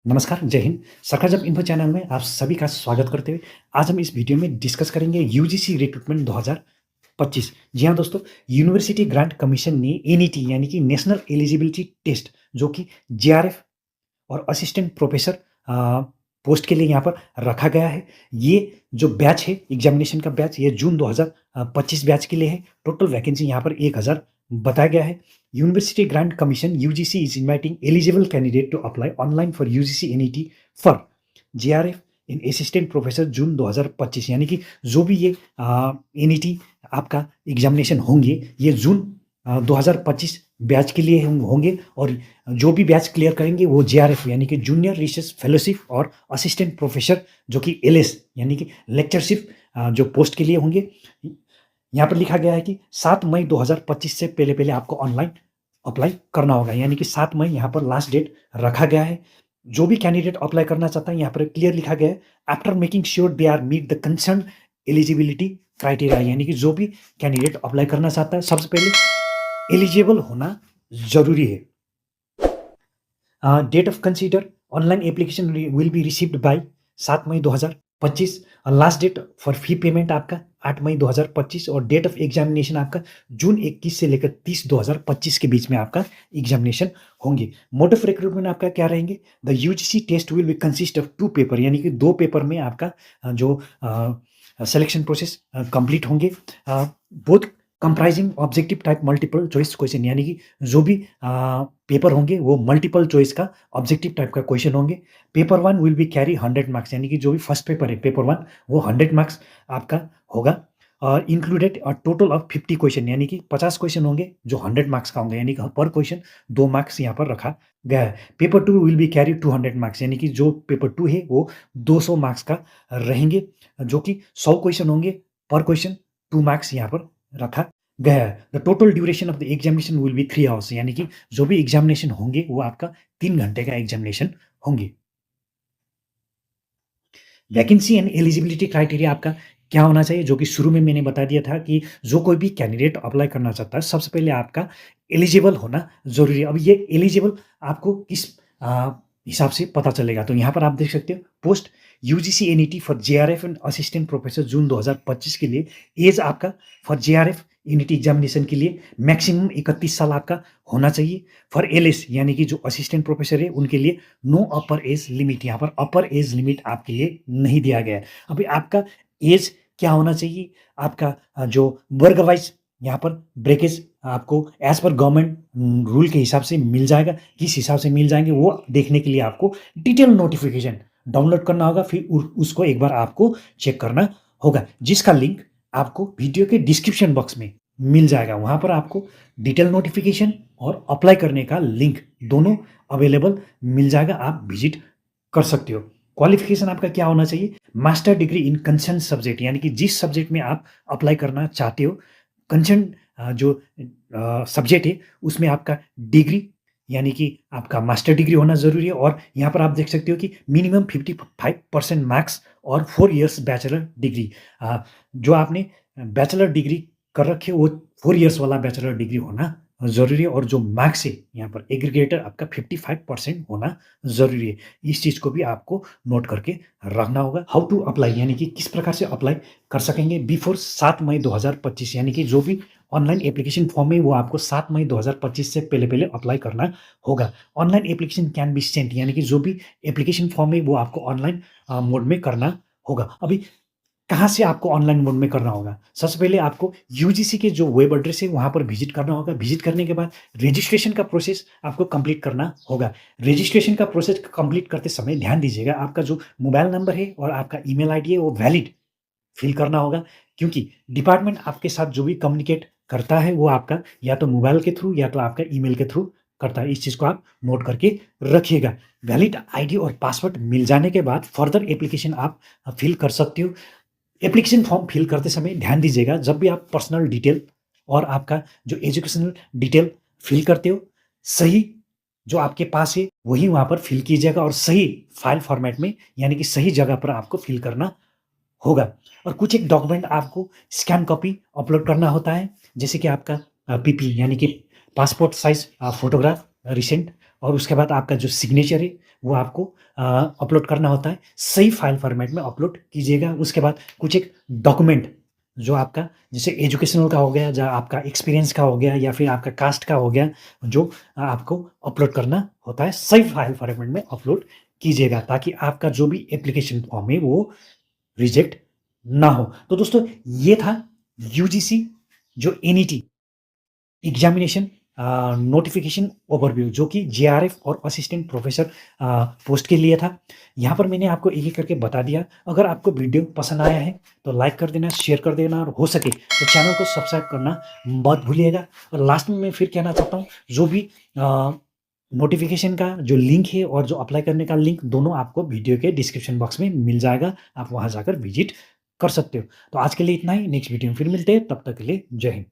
नमस्कार, जय हिंद। सरकार जब इन्फो चैनल में आप सभी का स्वागत करते हुए आज हम इस वीडियो में डिस्कस करेंगे यूजीसी रिक्रूटमेंट 2025। जी हाँ दोस्तों, यूनिवर्सिटी ग्रांट कमीशन ने एनईटी यानी कि नेशनल एलिजिबिलिटी टेस्ट जो कि जेआरएफ और असिस्टेंट प्रोफेसर पोस्ट के लिए यहाँ पर रखा गया है। ये जो बैच है एग्जामिनेशन का बैच, ये जून 2025 बैच के लिए है। टोटल वैकेंसी यहाँ पर 1000 बताया गया है। University grants commission UGC is inviting eligible candidate to apply online for UGC NET for JRF in assistant professor June 2025। यानी कि जो भी ये एनईटी आपका एग्जामिनेशन होंगे ये जून 2025 बैच के लिए होंगे। और जो भी बैच क्लियर करेंगे वो जेआरएफ यानी कि जूनियर रिसर्च फेलोशिप और असिस्टेंट प्रोफेसर जो कि एलएस यानी कि लेक्चरशिप जो पोस्ट के लिए होंगे। यहाँ पर लिखा गया है कि 7 मई 2025 से पहले पहले आपको ऑनलाइन अप्लाई करना होगा। यानी कि 7 मई यहाँ पर लास्ट डेट रखा गया है। जो भी कैंडिडेट अप्लाई करना चाहता है यहाँ पर क्लियर लिखा गया है, after making sure they are meet the concern eligibility criteria. यानी कि जो भी कैंडिडेट अप्लाई करना चाहता है सबसे पहले एलिजिबल होना जरूरी है। Date of consider online application will be received by 7 May 2025। Last date for fee payment आपका 8 मई 2025 और डेट ऑफ एग्जामिनेशन आपका जून 21 से लेकर 30 2025 के बीच में आपका एग्जामिनेशन होंगे। मोड ऑफ रिक्रूटमेंट आपका क्या रहेंगे? The UGC test will be consist of 2 paper, यानी कि 2 पेपर में आपका जो सिलेक्शन प्रोसेस कंप्लीट होंगे। Both comprising objective type multiple choice question, यानी कि जो भी पेपर होंगे वो मल्टीपल चॉइस का ऑब्जेक्टिव टाइप का क्वेश्चन होंगे। Paper 1 will be carry 100 marks, यानी कि जो भी फर्स्ट पेपर है पेपर 1 वो 100 मार्क्स आपका होगा। और included a total of 50 question, यानी कि 50 क्वेश्चन होंगे जो 100 मार्क्स का होंगे, यानी कि पर क्वेश्चन 2 मार्क्स यहाँ पर रखा गया है। Paper 2 will be carry 200 marks, यानी कि जो पेपर 2 है वो 200 मार्क्स का रहेंगे, जो कि 100 क्वेश्चन होंगे, पर क्वेश्चन 2 मार्क्स यहाँ पर रखा गया है। The total duration of the examination will be 3 hours, यानी कि जो भी एग्जामिनेशन होंगे वो आपका 3 घंटे का एग्जामिनेशन होंगे। वैकेंसी एंड एलिजिबिलिटी क्राइटेरिया आपका क्या होना चाहिए, जो कि शुरू में मैंने बता दिया था कि जो कोई भी कैंडिडेट अप्लाई करना चाहता है सबसे पहले आपका एलिजिबल होना जरूरी है। अब ये एलिजिबल आपको किस हिसाब से पता चलेगा, तो यहाँ पर आप देख सकते हो post UGC NET for JRF and assistant professor June 2025 के लिए एज आपका फॉर जेआरएफ यूनिटी एग्जामिनेशन के लिए मैक्सिमम 31 साल आपका होना चाहिए। फॉर एलएस यानी कि जो असिस्टेंट प्रोफेसर है उनके लिए नो अपर एज लिमिट, यहाँ पर अपर एज लिमिट आपके लिए नहीं दिया गया है। अभी आपका एज क्या होना चाहिए, आपका जो वर्ग वाइज यहाँ पर ब्रेकेज आपको एज पर गवर्नमेंट रूल के हिसाब से मिल जाएगा। किस हिसाब से मिल जाएंगे वो देखने के लिए आपको डिटेल नोटिफिकेशन डाउनलोड करना होगा, फिर उसको एक बार आपको चेक करना होगा, जिसका लिंक आपको वीडियो के डिस्क्रिप्शन बॉक्स में मिल जाएगा। वहाँ पर आपको डिटेल नोटिफिकेशन और अप्लाई करने का लिंक दोनों अवेलेबल मिल जाएगा, आप विजिट कर सकते हो। क्वालिफिकेशन आपका क्या होना चाहिए? Master degree in concern subject, यानी कि जिस सब्जेक्ट में आप अप्लाई करना चाहते हो कंसर्न जो सब्जेक्ट है उसमें आपका डिग्री यानी कि आपका मास्टर डिग्री होना ज़रूरी है। और यहाँ पर आप देख सकते हो कि मिनिमम 55% मार्क्स और 4 इयर्स बैचलर डिग्री, जो आपने बैचलर डिग्री कर रखे वो 4 इयर्स वाला बैचलर डिग्री होना ज़रूरी है। और जो मार्क्स है यहाँ पर एग्रीगेटर आपका 55% होना ज़रूरी है। इस चीज़ को भी आपको नोट करके रखना होगा। हाउ टू अप्लाई, यानी कि किस प्रकार से अप्लाई कर सकेंगे बिफोर 7 मई 2025, यानी कि जो भी ऑनलाइन एप्लीकेशन फॉर्म है वो आपको 7 मई 2025 से पहले पहले अप्लाई करना होगा। Online application can be sent, यानी कि जो भी एप्लीकेशन फॉर्म है वो आपको ऑनलाइन मोड में करना होगा। अभी कहाँ से आपको ऑनलाइन मोड में करना होगा? सबसे पहले आपको यूजीसी के जो वेब एड्रेस है वहाँ पर विजिट करना होगा। विजिट करने के बाद रजिस्ट्रेशन का प्रोसेस आपको कंप्लीट करना होगा। रजिस्ट्रेशन का प्रोसेस कंप्लीट करते समय ध्यान दीजिएगा, आपका जो मोबाइल नंबर है और आपका ईमेल आईडी है वो वैलिड फिल करना होगा, क्योंकि डिपार्टमेंट आपके साथ जो भी कम्युनिकेट करता है वो आपका या तो मोबाइल के थ्रू या तो आपका ईमेल के थ्रू करता है। इस चीज़ को आप नोट करके रखिएगा। वैलिड आईडी और पासवर्ड मिल जाने के बाद फर्दर एप्लीकेशन आप फिल कर सकते हो। एप्लीकेशन फॉर्म फिल करते समय ध्यान दीजिएगा, जब भी आप पर्सनल डिटेल और आपका जो एजुकेशनल डिटेल फिल करते हो सही जो आपके पास है वही वहाँ पर फिल कीजिएगा और सही फाइल फॉर्मेट में यानी कि सही जगह पर आपको फिल करना होगा। और कुछ एक डॉक्यूमेंट आपको स्कैन कॉपी अपलोड करना होता है, जैसे कि आपका पीपी यानी कि पासपोर्ट साइज फोटोग्राफ रिसेंट, और उसके बाद आपका जो सिग्नेचर है वो आपको अपलोड करना होता है। सही फ़ाइल फ़ॉर्मेट में अपलोड कीजिएगा। उसके बाद कुछ एक डॉक्यूमेंट जो आपका जैसे एजुकेशनल का हो गया, या आपका एक्सपीरियंस का हो गया या फिर आपका कास्ट का हो गया, जो आपको अपलोड करना होता है, सही फ़ाइल फ़ॉर्मेट में अपलोड कीजिएगा ताकि आपका जो भी एप्लीकेशन फॉर्म है वो रिजेक्ट ना हो। तो दोस्तों ये था यूजीसी जो एनईटी एग्जामिनेशन नोटिफिकेशन ओवरव्यू जो कि जेआरएफ और असिस्टेंट प्रोफेसर पोस्ट के लिए था। यहाँ पर मैंने आपको एक-एक करके बता दिया। अगर आपको वीडियो पसंद आया है तो लाइक कर देना, शेयर कर देना और हो सके तो चैनल को सब्सक्राइब करना मत भूलिएगा। और लास्ट में मैं फिर कहना चाहता हूँ जो भी नोटिफिकेशन का जो लिंक है और जो अप्लाई करने का लिंक दोनों आपको वीडियो के डिस्क्रिप्शन बॉक्स में मिल जाएगा। आप वहाँ जाकर विज़िट कर सकते हो। तो आज के लिए इतना ही, नेक्स्ट वीडियो में फिर मिलते हैं, तब तक के लिए जय हिंद।